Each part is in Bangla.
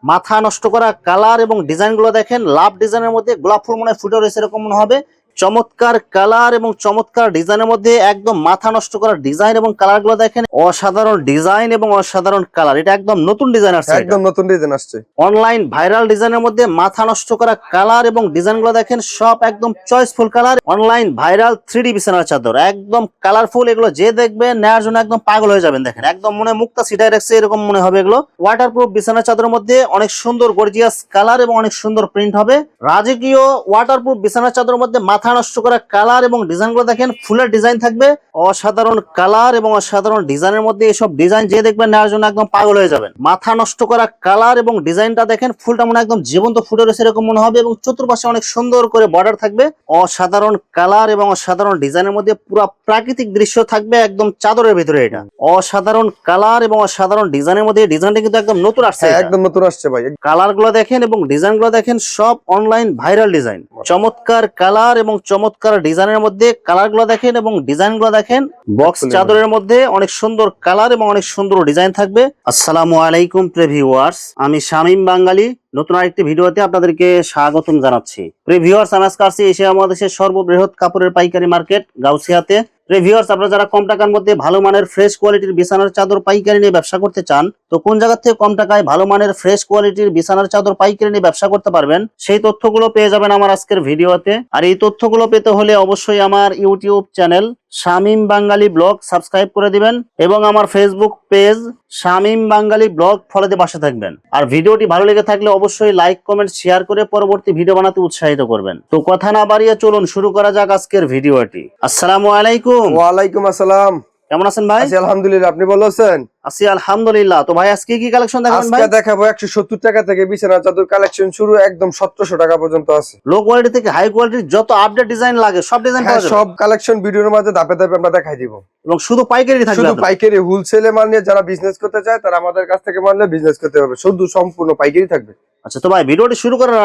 মাথা নষ্ট করা কালার এবং ডিজাইন গুলো দেখেন, লাভ ডিজাইনের মধ্যে গোলাপ ফুল মনে ফুটে রয়েছে এরকম মনে হবে। চমৎকার কালার এবং চমৎকার ডিজাইনের মধ্যে একদম মাথা নষ্ট করা ডিজাইন এবং কালার গুলো দেখেন, অসাধারণ ডিজাইন এবং অসাধারণ কালার। এটা একদম নতুন ডিজাইন আসছে, একদম নতুন ডিজাইন আসছে। অনলাইন ভাইরাল ডিজাইনের মধ্যে মাথা নষ্ট করা কালার এবং ডিজাইন গুলো দেখেন, সব একদম choiceful colour. Online viral 3D বিছানার চাদর, একদম কালারফুল। এগুলো যে দেখবে নেওয়ার জন্য একদম পাগল হয়ে যাবেন। দেখেন একদম মনে মুক্তা সিটাই রাখছে এরকম মনে হবে। এগুলো ওয়াটারপ্রুফ বিছানার চাদরের মধ্যে অনেক সুন্দর গর্জিয়াস কালার এবং অনেক সুন্দর প্রিন্ট হবে। রাজকীয় ওয়াটারপ্রুফ বিছানার চাদরের মধ্যে মাথা নষ্ট করা কালার এবং ডিজাইন গুলো দেখেন, ফুলের ডিজাইন থাকবে, অসাধারণ কালার এবং অসাধারণ ডিজাইনের মধ্যে এসব ডিজাইন যে দেখবেন নেওয়ার জন্য একদম পাগল হয়ে যাবেন। মাথা নষ্ট করা কালার এবং ডিজাইনটা দেখেন, ফুলটা মনে একদম জীবন্ত ফুটে রয়েছে এরকম মনে হবে, এবং চতুর্পাশে অনেক সুন্দর করে বর্ডার থাকবে। অসাধারণ কালার এবং অসাধারণ ডিজাইনের মধ্যে পুরো প্রাকৃতিক দৃশ্য থাকবে একদম চাদরের ভিতরে। এটা অসাধারণ কালার এবং অসাধারণ ডিজাইনের মধ্যে, ডিজাইনটা কিন্তু একদম নতুন আসছে, একদম নতুন আসছে ভাই। কালার গুলো দেখেন এবং ডিজাইন গুলো দেখেন, সব অনলাইন ভাইরাল ডিজাইন। চমৎকার কালার এবং চমৎকার ডিজাইনের মধ্যে কালার গুলো দেখেন এবং ডিজাইন গুলো দেখেন। বক্স চাদরের মধ্যে অনেক সুন্দর কালার এবং অনেক সুন্দর ডিজাইন থাকবে। আসসালামু আলাইকুম প্রিয় ভিউয়ার্স, আমি শামীম বাঙালি নতুন আরেকটি ভিডিওতে আপনাদেরকে স্বাগতম জানাচ্ছি। প্রিয় ভিউয়ার্স, আমি আজকে আসছি এশিয়া মহাদেশের সর্ববৃহৎ কাপড়ের পাইকারি মার্কেট গাউসিয়াতে। ভিউয়ার্স, আপনারা যারা কম টাকার মধ্যে ভালো মানের ফ্রেশ কোয়ালিটির বিছানার চাদর পাইকারি নিয়ে ব্যবসা করতে চান, তো কোন জায়গা থেকে কম টাকায় ভালো মানের ফ্রেশ কোয়ালিটির বিছানার চাদর পাইকারি নিয়ে ব্যবসা করতে পারবেন, সেই তথ্যগুলো পেয়ে যাবেন আমার আজকের ভিডিওতে। আর এই তথ্যগুলো পেতে হলে অবশ্যই আমার ইউটিউব চ্যানেল শামীম বাঙালি ব্লগ সাবস্ক্রাইব করে দিবেন এবং আমার ফেসবুক পেজ শামীম বাঙালি ব্লগ ফলো দিয়ে পাশে থাকবেন। আর ভিডিওটি ভালো লেগে থাকলে অবশ্যই লাইক কমেন্ট শেয়ার করে পরবর্তী ভিডিও বানাতে উৎসাহিত করবেন। তো কথা না বাড়িয়ে চলুন শুরু করা যাক আজকের ভিডিওটি। আসসালামু আলাইকুম। ওয়ালাইকুম আসসালাম। কেমন আছেন ভাই? আছি আলহামদুলিল্লাহ, আপনি ভালো আছেন? আছি আলহামদুলিল্লাহ। তো ভাই আজকে কি কালেকশন দেখাবেন ভাই? আজকে দেখাবো 170 টাকা থেকে বিছানার চাদর কালেকশন শুরু, একদম 1700 টাকা পর্যন্ত আছে। লো কোয়ালিটি থেকে হাই কোয়ালিটির যত আপডেট ডিজাইন লাগে সব ডিজাইন পাওয়া যাবে। সব কালেকশন ভিডিওর মাঝে ধাপে ধাপে আমরা দেখাই দিব। এবং শুধু পাইকারি থাকবে, শুধু পাইকারি হোলসেলে মাল নিয়ে যারা বিজনেস করতে চায় তারা আমাদের কাছ থেকে মাল নিয়ে বিজনেস করতে পারবে, শুধু সম্পূর্ণ পাইকারি থাকবে। আচ্ছা, তো ভাই ভিডিওটি শুরু করার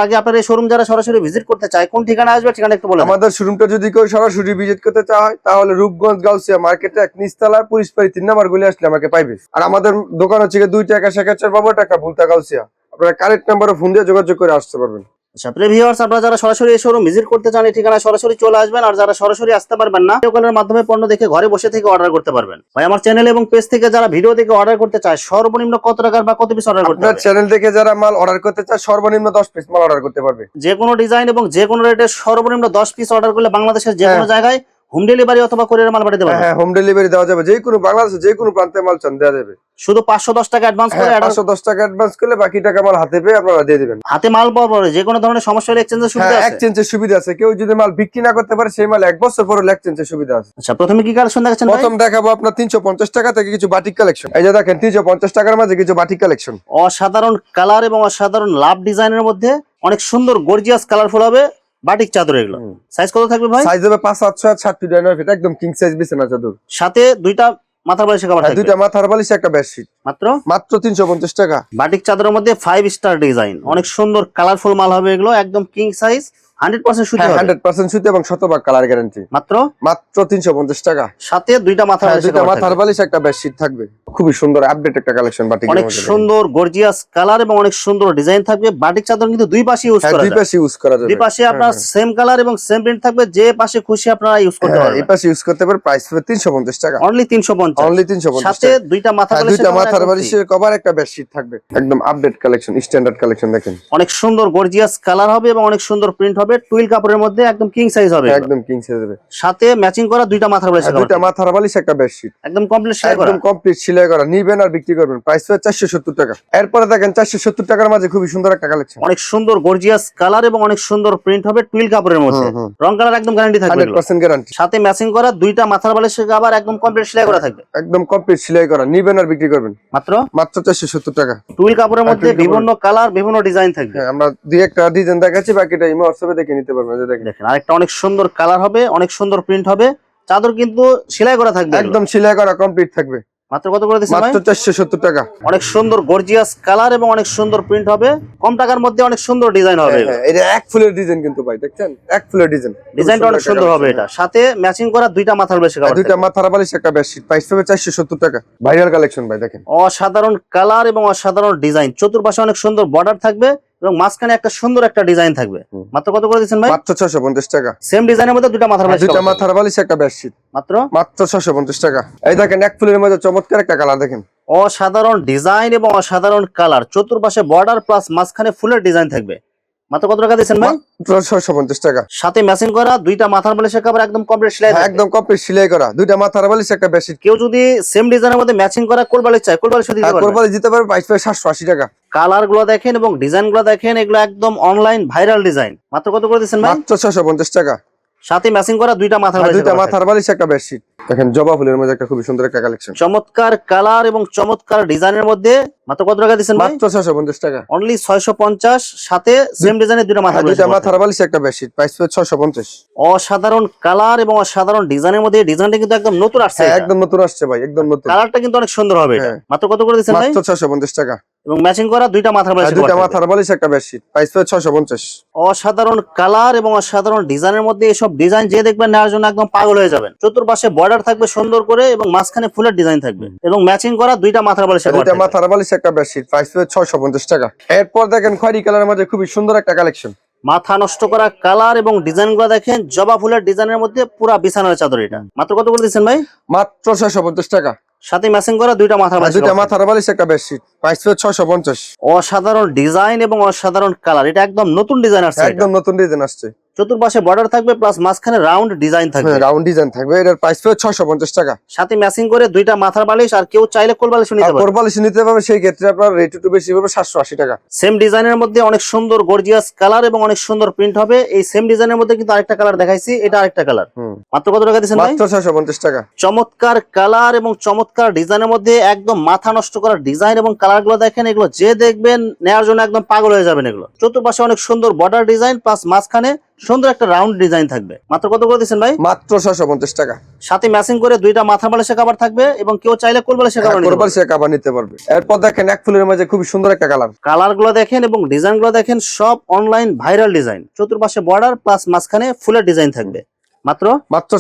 আগে আপনার এই শোরুম যারা সরাসরি ভিজিট করতে চায় কোন ঠিকানা আসবে, ঠিকানা একটু বলেন। আমাদের শোরুমটা যদি কেউ সরাসরি ভিজিট করতে চায় তাহলে রূপগঞ্জ গাউসিয়া মার্কেটে এক নিচতলা পুলিশ পাড়ি 3 নম্বর গলি আসলে আমাকে পাইবে। আর আমাদের দোকান হচ্ছে 2 টাকা শেখাচ্ছের বাবু টাকা ভুলতা গাউসিয়া। আপনারা কারেক্ট নাম্বারে ফোন দিয়ে যোগাযোগ করে আসতে পারবেন। আচ্ছা প্রিয় ভিউয়ার্স, আপনারা যারা সরাসরি এই শোরুম ভিজিট করতে চান এই ঠিকানায় সরাসরি চলে আসবেন। আর যারা সরাসরি আসতে পারবেন না, ভিডিও কলের মাধ্যমে পণ্য দেখে ঘরে বসে থেকে অর্ডার করতে পারবেন। ভাই আমার চ্যানেল এবং পেজ থেকে যারা ভিডিও দেখে অর্ডার করতে চায় সর্বনিম্ন কত টাকার বা কত পিস অর্ডার করতে হবে? আপনার চ্যানেল থেকে যারা মাল অর্ডার করতে চায় সর্বনিম্ন 10 পিস মাল অর্ডার করতে পারবে। যে কোনো ডিজাইন এবং যে কোনো রেটে সর্বনিম্ন 10 পিস অর্ডার করলে বাংলাদেশের যে কোনো জায়গায় হোম ডেলিভারি অথবা কুরিয়ার মাল পাঠাতে পারবেন। হ্যাঁ, হোম ডেলিভারি দেওয়া যাবে, যে কোনো বাংলাদেশের যে কোনো প্রান্তে মাল চান দেওয়া যাবে। শুধু 510 টাকা অ্যাডভান্স করে 510 টাকা অ্যাডভান্স করলে বাকি টাকা মাল হাতে পেয়ে আপনারা দিয়ে দিবেন। হাতে মাল পাওয়ার পরে যে কোনো ধরনের সমস্যা হলে এক্সচেঞ্জের সুবিধা আছে। এক্সচেঞ্জের সুবিধা আছে, কেউ যদি মাল বিক্রি না করতে পারে সেই মাল 1 বছর পরে এক্সচেঞ্জের সুবিধা আছে। আচ্ছা, প্রথমে কি কালেকশন দেখাচ্ছেন ভাই? প্রথম দেখাবো আপনার 350 টাকা থেকে কিছু বাটিক কালেকশন। এই যে দেখেন 350 টাকার মাঝে কিছু বাটিক কালেকশন, অসাধারণ কালার এবং অসাধারণ লাভ ডিজাইনের মধ্যে অনেক সুন্দর গর্জিয়াস কালারফুল হবে বাটিক চাদর। এগুলো সাইজ কত থাকবে ভাই? সাইজ হবে 5, 7, 6, 7 ফিট, একদম কিং সাইজ বিছানা চাদর। সাথে দুইটা মাথার বালিশের কভার থাকবে। দুইটা মাথার বালিশ, একটা বেডশিট, মাত্র 350 টাকা। বাটিক চাদরের মধ্যে 5 স্টার ডিজাইন, অনেক সুন্দর কালারফুল মাল হবে এগুলো, একদম কিং সাইজ, 100% সুতি হবে। 100% সুতি এবং শতভাগ কালার গ্যারান্টি। মাত্র 350 টাকা। সাথে দুইটা মাথার বালিশ, একটা বেডশিট থাকবে। খুবই সুন্দর আপডেট একটা কালেকশন বাটিক, অনেক সুন্দর গর্জিয়াস কালার এবং অনেক সুন্দর ডিজাইন থাকবে। বাটিক চাদর কিন্তু দুই পাশে ইউজ করা যায়। দুই পাশে আপনার সেম কালার এবং সেম প্রিন্ট থাকবে, যে পাশে খুশি আপনারা ইউজ করতে পারবেন। এই পাশে ইউজ করতে পারবেন। প্রাইস হবে 350 টাকা, অনলি 350। সাথে দুইটা মাথার বালিশের কভার, একটা বেডশিট থাকবে। একদম আপডেট কালেকশন, স্ট্যান্ডার্ড কালেকশন। দেখেন অনেক সুন্দর গর্জিয়াস কালার হবে এবং অনেক সুন্দর প্রিন্ট হবে। টুইল কাপড়ের মধ্যে একদম কিং সাইজ হবে, একদম কিং সাইজ হবে। সাথে ম্যাচিং করা দুইটা মাথার বালিশ, একটা বেডশিট, একদম কমপ্লিট সেলাই করা। একদম কমপ্লিট সেলাই করা। নিবেন আর বিক্রি করবেন। প্রাইস হবে 470 টাকা। এরপরে দেখেন 470 টাকার মাঝে খুবই সুন্দর একটা কালেকশন, অনেক সুন্দর গর্জিয়াস কালার এবং অনেক সুন্দর প্রিন্ট হবে। টুইল কাপড়ের মধ্যে রং কালার একদম গ্যারান্টি থাকবে, 100% গ্যারান্টি। সাথে ম্যাচিং করা দুইটা মাথার বালিশের কভার একদম কমপ্লিট সেলাই করা থাকবে, একদম কমপ্লিট সেলাই করা। নিবেন আর বিক্রি করবেন মাত্র 470 টাকা। টুইল কাপড়ের মধ্যে বিভিন্ন কালার বিভিন্ন ডিজাইন থাকবে। আমরা দুই একটা ডিজাইন দেখাচ্ছি, বাকিটা ইমো হোয়াটসঅ্যাপে দেখে নিতে পারবেন। দেখেন আরেকটা অনেক সুন্দর কালার হবে, অনেক সুন্দর প্রিন্ট হবে। চাদর কিন্তু সেলাই করা থাকবে, একদম সেলাই করা কমপ্লিট থাকবে। মাত্র কত করে দিচ্ছেন ভাই? মাত্র 470 টাকা। অনেক সুন্দর গর্জিয়াস কালার এবং অনেক সুন্দর প্রিন্ট হবে, কম টাকার মধ্যে অনেক সুন্দর ডিজাইন হবে। হ্যাঁ, এটা এক ফুলের ডিজাইন কিন্তু ভাই, দেখছেন এক ফুলের ডিজাইন, ডিজাইনটা অনেক সুন্দর হবে। এটা সাথে ম্যাচিং করা দুইটা মাথার বালিশ কভার, দুইটা মাথার বালিশ একটা বেডশিট, প্রাইস পাবে 470 টাকা। ভাইরাল কালেকশন ভাই, দেখেন অসাধারণ কালার এবং অসাধারণ ডিজাইন, চতুর্পাশে অনেক সুন্দর বর্ডার থাকবে এবং মাঝখানে একটা সুন্দর একটা ডিজাইন থাকবে। মাত্র কত করে দিচ্ছেন ভাই? মাত্র 650 টাকা। সেম ডিজাইনের মধ্যে দুইটা মাথার বালিশ, দুইটা মাথার বালিশ একটা বেডশিট, মাত্র মাত্র 650 টাকা। এই দেখেন এক ফুলের মধ্যে চমৎকার একটা কালার, দেখেন অসাধারণ ডিজাইন এবং অসাধারণ কালার, চতুর্পাশে বর্ডার প্লাস মাঝখানে ফুলের ডিজাইন থাকবে। মাত্র কত টাকা দিচ্ছেন ভাই? মাত্র 650 টাকা। সাথে ম্যাচিং করা দুইটা মাথার বালিশের কভার, একদম কমপ্লিট সেলাই থাকবে। একদম কমপ্লিট সেলাই করা দুইটা মাথার বালিশ একটা বেডশিট। কেউ যদি সেম ডিজাইনের মধ্যে ম্যাচিং করা কোল বালিশ চায়, কোল বালিশ দিতে পারবে। কোল বালিশ দিতে পারবে, প্রাইস পাবে 780 টাকা। কালার গুলো দেখেন এবং ডিজাইন গুলো দেখেন, এগুলো একদম অনলাইন ভাইরাল ডিজাইন। মাত্র কত করে দিচ্ছেন ভাই? মাত্র 650 টাকা। সাথে ম্যাচিং করা দুইটা মাথার বালিশ, দুইটা মাথার বালিশ একটা বেডশিট। দেখেন জবা ফুলের মধ্যে একটা খুব সুন্দর একটা কালেকশন, চমৎকার কালার এবং চমৎকার ডিজাইনের মধ্যে। মাত্র কত টাকা দিচ্ছেন ভাই? মাত্র 650 টাকা। অনলি 650। সাথে সেম ডিজাইনের দুইটা মাথার বালিশ, দুইটা মাথার বালিশ একটা বেডশিট, প্রাইস পাবে 650। অসাধারণ কালার এবং অসাধারণ ডিজাইনের মধ্যে। ডিজাইনটা কিন্তু একদম নতুন আসছে, একদম নতুন আসছে ভাই, একদম নতুন। কালারটা কিন্তু অনেক সুন্দর হবে এটা। মাত্র কত করে দিচ্ছেন ভাই? মাত্র 650 টাকা। এবং ম্যাচিং করা দুইটা মাথার বালিশ, দুইটা মাথার বালিশ একটা বেডশিট, প্রাইস পাবে 650। অসাধারণ কালার এবং অসাধারণ ডিজাইনের মধ্যে এসব ডিজাইন যে দেখবেন নেওয়ার জন্য একদম পাগল হয়ে যাবেন। চতুর্পাশে বর্ডার থাকবে সুন্দর করে এবং মাঝখানে ফুলের ডিজাইন থাকবে এবং ম্যাচিং করা দুইটা মাথার বালিশ, দুইটা মাথার বালিশ একটা বেডশিট, প্রাইস পাবে 650 টাকা। এরপর দেখেন খয়েরি কালারের মধ্যে খুবই সুন্দর একটা কালেকশন, মাথা নষ্ট করা কালার এবং ডিজাইন গুলো দেখেন, জবা ফুলের ডিজাইনের মধ্যে পুরা বিছানার চাদর। এটা মাত্র কত করে দিচ্ছেন ভাই? মাত্র 650 টাকা। সাথে ম্যাচিং করা দুইটা মাথার বালিশ, দুইটা মাথার বালিশ একটা বেডশিট, প্রাইস পাবে 650। অসাধারণ ডিজাইন এবং অসাধারণ কালার, এটা একদম নতুন ডিজাইন আসছে, একদম নতুন ডিজাইন আসছে। চতুর্পাশে বর্ডার থাকবে প্লাস মাঝখানে রাউন্ড ডিজাইন থাকবে, রাউন্ড ডিজাইন থাকবে। এটার প্রাইস পাবে 650 টাকা। সাথে ম্যাচিং করে দুইটা মাথার বালিশ। আর কেউ চাইলে কোল বালিশ নিতে পারবে। কোল বালিশ নিতে পারবে, সেই ক্ষেত্রে আপনার রেট একটু বেশি হবে, 780 টাকা। সেম ডিজাইনের মধ্যে অনেক সুন্দর গর্জিয়াস কালার এবং অনেক সুন্দর প্রিন্ট হবে। এই সেম ডিজাইনের মধ্যে কিন্তু আরেকটা কালার দেখাইছি, এটা আরেকটা কালার। মাত্র কত টাকা দিচ্ছেন ভাই? মাত্র 650 টাকা। চমৎকার কালার এবং চমৎকার ডিজাইনের মধ্যে একদম মাথা নষ্ট করা ডিজাইন এবং কালার গুলো দেখেন, এগুলো যে দেখবেন নেওয়ার জন্য একদম পাগল হয়ে যাবেন। এগুলো চতুর্পাশে অনেক সুন্দর বর্ডার ডিজাইন প্লাস মাঝখানে সুন্দর একটা রাউন্ড ডিজাইন থাকবে। মাত্র কত করে দিচ্ছেন ভাই? মাত্র 650 টাকা। সাথে ম্যাচিং করে দুইটা মাথা বালিশের কভার থাকবে এবং কেউ চাইলে কোল বালিশের কভার নিতে পারবে। এরপর দেখেন এক ফুলের মাঝে খুব সুন্দর একটা কালার গুলো দেখেন এবং ডিজাইন গুলো দেখেন, সব অনলাইন ভাইরাল ডিজাইন। চতুর্পাশে বর্ডার প্লাস মাঝখানে ফুলের ডিজাইন থাকবে। মাত্র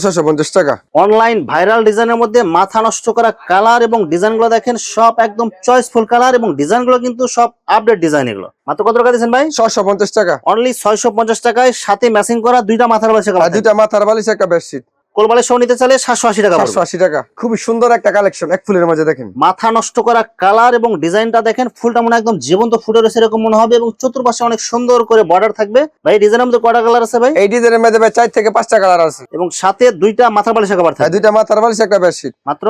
650 টাকা। অনলাইন ভাইরাল ডিজাইনের মধ্যে মাথা নষ্ট করা কালার এবং ডিজাইন গুলো দেখেন, সব একদম চয়েসফুল কালার এবং ডিজাইন গুলো কিন্তু সব আপডেট ডিজাইন। এগুলো মাত্র কত টাকা দিচ্ছেন ভাই? 650 টাকা। অনলি 650 টাকায়। সাথে ম্যাচিং করা দুইটা মাথার বালিশ, দুইটা মাথার বালিশ একটা বেডশিট। কোল বালিশ সহ নিতে চাইলে 780 টাকা। 780 টাকা। খুবই সুন্দর একটা কালেকশন এক ফুলের মাঝে, দেখেন মাথা নষ্ট করা কালার এবং ডিজাইনটা দেখেন, ফুলটা মনে একদম জীবন্ত ফুটে রয়েছে এরকম মনে হবে এবং চতুর্পাশে অনেক সুন্দর করে বর্ডার থাকবে। ভাই ডিজাইনের মধ্যে কয়টা কালার আছে ভাই? এই ডিজাইনের মধ্যে 4 থেকে 5টা কালার আছে এবং সাথে দুইটা মাথার বালিশের কভার থাকবে। দুইটা মাথার বালিশ একটা বেডশিট, মাত্র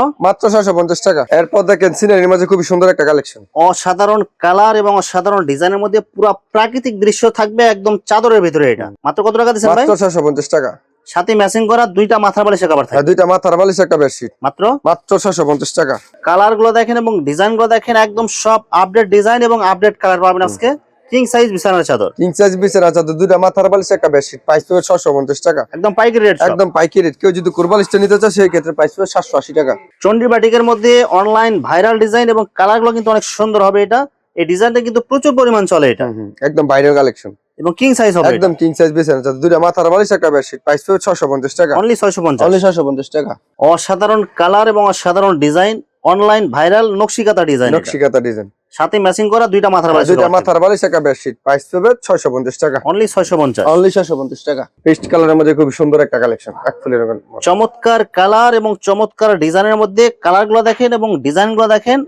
650 টাকা। এরপর দেখেন সিনারির মাঝে খুবই সুন্দর একটা কালেকশন, অসাধারণ কালার এবং অসাধারণ ডিজাইনের মধ্যে পুরো প্রাকৃতিক দৃশ্য থাকবে একদম চাদরের ভিতরে। এটা মাত্র কত টাকা দিচ্ছেন ভাই? মাত্র 650 টাকা। সাথে ম্যাচিং করা দুইটা মাথার বালিশের কভার থাকবে। দুইটা মাথার বালিশ একটা বেডশিট, মাত্র 650 টাকা। কালার গুলো দেখেন এবং ডিজাইন গুলো দেখেন, একদম সব আপডেট ডিজাইন এবং আপডেট কালার পাবেন আজকে। কিং সাইজ বিছানার চাদর, কিং সাইজ বিছানার চাদর, দুইটা মাথার বালিশ একটা বেডশিট, প্রাইস পাবে 650 টাকা। একদম পাইকারি রেট, একদম পাইকারি রেট। কেউ যদি কোরবালিশটা নিতে চায় সেই ক্ষেত্রে প্রাইস পাবে 780 টাকা। চন্ডী বাটিকের মধ্যে অনলাইন ভাইরাল ডিজাইন এবং কালার গুলো কিন্তু অনেক সুন্দর হবে। এটা এই ডিজাইনটা কিন্তু প্রচুর পরিমাণ চলে। এটা একদম বাইরের কালেকশন এবং কিং সাইজ হবে, একদম কিং সাইজ বিছানার চাদর, দুইটা মাথার বালিশ একটা বেডশিট, প্রাইস পাবে 650 টাকা। অনলি 650। অনলি 650 টাকা। অসাধারণ কালার এবং অসাধারণ ডিজাইন, অনলাইন ভাইরাল নকশিকাতা ডিজাইন, নকশিকাতা ডিজাইন। সাথে ম্যাচিং করা দুইটা মাথার বালিশ, দুইটা মাথার বালিশ একটা বেডশিট, প্রাইস পাবে 650 টাকা। অনলি 650। অনলি 650 টাকা। পেস্ট কালারের মধ্যে খুব সুন্দর একটা কালেকশন এক ফুলের মধ্যে। চমৎকার কালার এবং চমৎকার ডিজাইনের মধ্যে কালার গুলো দেখেন এবং ডিজাইন গুলো দেখেন,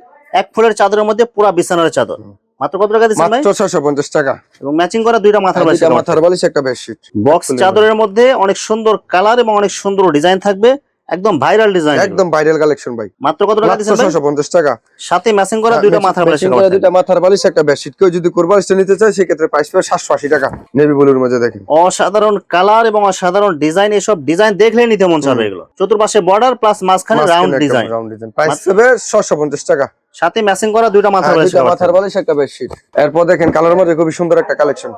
এক ফুলের চাদরের মধ্যে পুরা বিছানার চাদর। মাত্র কত টাকা দিচ্ছেন ভাই? মাত্র 650 টাকা। এবং ম্যাচিং করা দুইটা মাথার বালিশ, দুইটা মাথার বালিশ একটা বেডশিট। বক্স চাদরের মধ্যে অনেক সুন্দর কালার এবং অনেক সুন্দর ডিজাইন থাকবে, একদম ভাইরাল ডিজাইন, একদম ভাইরাল কালেকশন ভাই। মাত্র কত টাকা দিচ্ছেন ভাই? 650 টাকা। সাথে ম্যাচিং করা দুইটা মাথার বালিশ, দুইটা মাথার বালিশ একটা বেডশিট। কেউ যদি কোরবালিশটা নিতে চায় সেই ক্ষেত্রে প্রাইস পাবে 780 টাকা। নেভি ব্লুর মধ্যে দেখেন অসাধারণ কালার এবং অসাধারণ ডিজাইন। এসব ডিজাইন দেখলে নিতে মন চাবে। এগুলো চতুর্পাশে বর্ডার প্লাস মাঝখানে রাউন্ড ডিজাইন, প্রাইস পাবে 650 টাকা। সাথে ম্যাচিং করা দুইটা মাথার বালিশ দুইটা মাথার বালিশ একটা বেডশিট। এরপর দেখেন কালার মধ্যে খুবই সুন্দর একটা কালেকশন,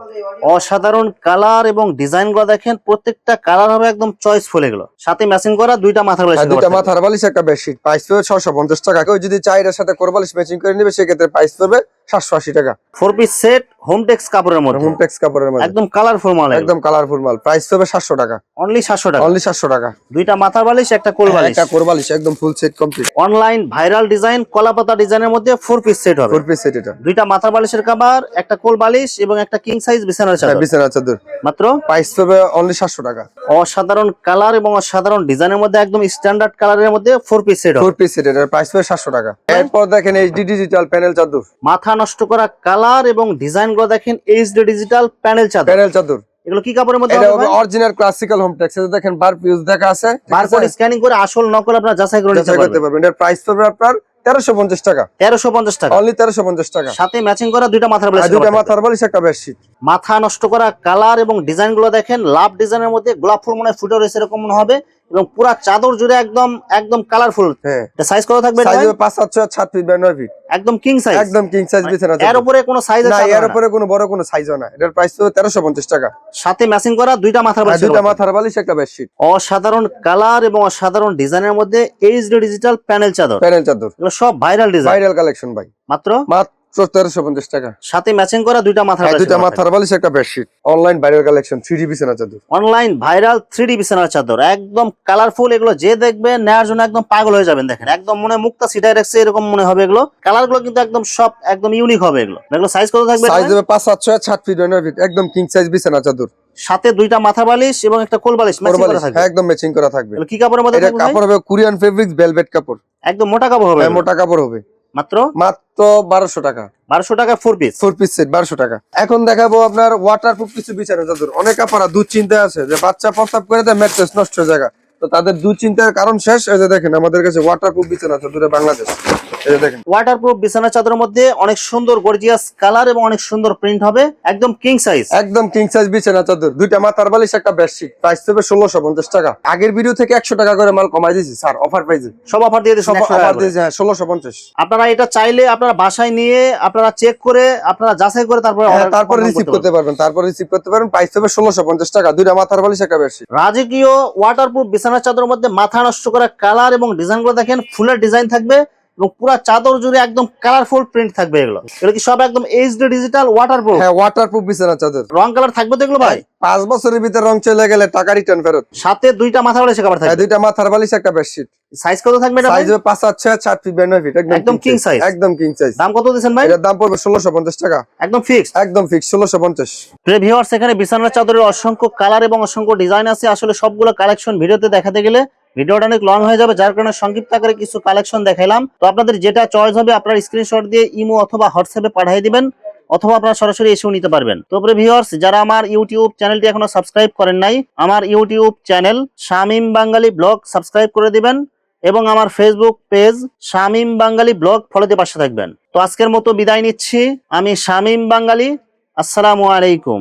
অসাধারণ কালার এবং ডিজাইন গুলো দেখেন, প্রত্যেকটা কালার হবে একদম চয়েসফুল এগুলো। সাথে ম্যাচিং করা দুইটা মাথার বালিশ, দুইটা মাথার বালিশ একটা বেডশিট। প্রাইস পড়বে 650 টাকা। কেউ যদি চাই এর সাথে কোরবালিশ ম্যাচিং করে নেবে সেক্ষেত্রে প্রাইস পড়বে 780 টাকা। 4 পিস সেট হোমটেক্স কাপড়ের মধ্যে, হোমটেক্স কাপড়ের মধ্যে একদম কালারফুল মাল, একদম কালারফুল মাল। প্রাইস পড়বে 700 টাকা, অনলি 700 টাকা। অনলি 700 টাকা। দুইটা মাথার বালিশ একটা কোল বালিশ, একটা কোরবালিশ একদম full set complete. Online viral design কলাপাতা ডিজাইনের মধ্যে 4 পিস সেট হবে। 4 পিস সেট এটা। দুইটা মাথার বালিশের কভার, একটা কোল বালিশ এবং একটা কিং সাইজ বিছানার চাদর। বিছানার চাদর মাত্র প্রাইস পড়বে অনলি 700 টাকা। অসাধারণ কালার এবং অসাধারণ ডিজাইনের মধ্যে একদম স্ট্যান্ডার্ড কালারের মধ্যে 4 পিস সেট হবে। 4 পিস সেট এর প্রাইস পড়বে 700 টাকা। এরপর দেখেন এইচডি ডিজিটাল প্যানেল চাদর, মাথা নষ্ট করা কালার এবং ডিজাইন গুলো দেখেন, এইচডি ডিজিটাল প্যানেল চাদর। প্যানেল চাদর এগুলো কি কাপড়ের মধ্যে এটা হবে? Original classical Hometex. এটা দেখেন বার পিস দেখা আছে, বারকোড স্ক্যানিং করে আসল নকল আপনারা যাচাই করে নিতে যাচাই করতে পারবেন। পারবেন। এর প্রাইস পড়বে আপনার 1350 টাকা, 1350 টাকা, অনলি 1350 টাকা। সাথে ম্যাচিং করা দুইটা মাথার বালিশ। দুইটা মাথার বালিশ একটা বেডশিট। মাথা নষ্ট করা কালার এবং ডিজাইন গুলো দেখেন, লাভ ডিজাইনের মধ্যে গোলাপ ফুল মনে ফুটে রয়েছে এরকম মনে হবে, এবং পুরা চাদর জুড়ে একদম একদম কালারফুল। হ্যাঁ, এটা সাইজ কত থাকবে? সাইজ হবে 5 7 6 7 ফিট বাই 9 ফিট, একদম কিং সাইজ, একদম কিং সাইজ বিছানা এর উপরে কোনো সাইজ না, আছে এর উপরে কোনো বড় কোনো সাইজও না। এটার প্রাইস হবে 1350 টাকা, সাথে ম্যাচিং করা দুইটা মাথার বালিশ। দুইটা মাথার বালিশ একটা বেডশিট। অসাধারণ কালার এবং অসাধারণ ডিজাইনের মধ্যে এইচডি ডিজিটাল প্যানেল চাদর। প্যানেল চাদর এগুলো সব ভাইরাল ডিজাইন, ভাইরাল কালেকশন ভাই। মাত্র 1350 টাকা, সাথে ম্যাচিং করা দুইটা মাথার বালিশ। দুইটা মাথার বালিশ একটা bedsheet. Online viral collection 3D বিছানা চাদর, অনলাইন ভাইরাল 3D বিছানার চাদর, একদম কালারফুল। এগুলো যে দেখবে নেওয়ার জন্য একদম পাগল হয়ে যাবেন। দেখেন একদম মনে মুক্তা সিটাই রাখছে এরকম মনে হবে। এগুলো কালার গুলো কিন্তু একদম সব একদম ইউনিক হবে। এগুলো সাইজ কত থাকবে? সাইজ হবে 5 7 6 7 ফিট বাই 9 ফিট, একদম কিং সাইজ বিছানা চাদর। সাথে দুইটা মাথার বালিশ এবং একটা কোল বালিশ ম্যাচিং করা থাকবে, একদম ম্যাচিং করা থাকবে। এগুলো কি কাপড়ের মধ্যে এটা থাকবে? কাপড় হবে কোরিয়ান ফেব্রিক্স ভেলভেট কাপড়, একদম মোটা কাপড় হবে। মোটা কাপড় হবে। মাত্র মাত্র 1200 টাকা, 1200 টাকা 4 পিস। 4 পিস সেট 1200 টাকা। এখন দেখাবো আপনার ওয়াটারপ্রুফ কিছু বিছানা চাদর। অনেক আপনারা দুশ্চিন্তায় আছে যে বাচ্চা প্রস্রাব করে দেয় ম্যাট্রেস নষ্ট হয়ে যায়, তো তাদের দুশ্চিন্তার কারণ শেষ। এই যে দেখেন আমাদের কাছে ওয়াটারপ্রুফ বিছানা চাদর বাংলাদেশ। এই যে দেখেন ওয়াটারপ্রুফ বিছানা চাদরের মধ্যে অনেক সুন্দর গর্জিয়াস কালার এবং অনেক সুন্দর প্রিন্ট হবে, একদম কিং সাইজ, একদম কিং সাইজ বিছানা চাদর। দুইটা মাথার বালিশ একটা বেডশিট। প্রাইস হবে 1650 টাকা। আগের ভিডিও থেকে 100 টাকা করে মাল কমাই দিয়েছি স্যার, অফার প্রাইসে সব অফার দিয়ে দিচ্ছেন, সব 100 টাকা অফার করে। দিয়েছি। হ্যাঁ, 1650। আপনারা এটা চাইলে আপনারা বাসায় নিয়ে আপনারা চেক করে আপনারা যাচাই করে তারপরে তারপরে রিসিভ করতে পারবেন, তারপরে রিসিভ করতে পারবেন। প্রাইস হবে 1650 টাকা। দুইটা মাথার বালিশ একটা বেডশিট। রাজকীয় ওয়াটারপ্রুফ বিছানা চাদরের মধ্যে মাথা নষ্ট করা কালার এবং ডিজাইন গুলো দেখেন, ফুলের ডিজাইন থাকবে এবং পুরো চাদর জুড়ে একদম কালারফুল প্রিন্ট থাকবে। এগুলো কি সব একদম এইচডি ডিজিটাল ওয়াটারপ্রুফ? হ্যাঁ, ওয়াটারপ্রুফ বিছানা চাদর। রং কালার থাকবে তো এগুলো ভাই? 5 বছরের ভিতরে রং চলে গেলে টাকা রিটার্ন ফেরত। সাথে দুইটা মাথা বালিশ কভার হ্যাঁ, থাকবে। দুইটা মাথার বালিশ একটা বেডশিট। সাইজ কত থাকবে এটা ভাই? সাইজ হবে 5 7 6 7 ফিট বাই 9 ফিট, একদম কিং সাইজ, একদম কিং সাইজ। দাম কত দিবেন ভাই? এটার দাম পড়বে 1650 টাকা, একদম ফিক্সড, একদম ফিক্স 1650। প্রিয় ভিউয়ার্স, এখানে বিছানার চাদরের অসংখ্য কালার এবং অসংখ্য ডিজাইন আছে। আসলে সবগুলো কালেকশন ভিডিওতে দেখাতে গেলে ভিডিওটা অনেক লং হয়ে যাবে, যার কারণে সংক্ষিপ্ত আকারে কিছু কালেকশন দেখাইলাম। তো আপনাদের যেটা চয়েস হবে আপনারা স্ক্রিনশট দিয়ে ইমো অথবা হোয়াটসঅ্যাপে পাঠিয়ে দিবেন, অথবা আপনারা সরাসরি এসেও নিতে পারবেন। তো প্রিয় ভিউয়ার্স, যারা আমার ইউটিউব চ্যানেলটি এখনো সাবস্ক্রাইব করেন নাই, আমার ইউটিউব চ্যানেল শামীম বাঙালি ব্লগ সাবস্ক্রাইব করে দিবেন এবং আমার ফেসবুক পেজ শামীম বাঙালি ব্লগ ফলো দিয়ে পাশে থাকবেন। তো আজকের মতো বিদায় নিচ্ছি, আমি শামীম বাঙালি। আসসালামু আলাইকুম।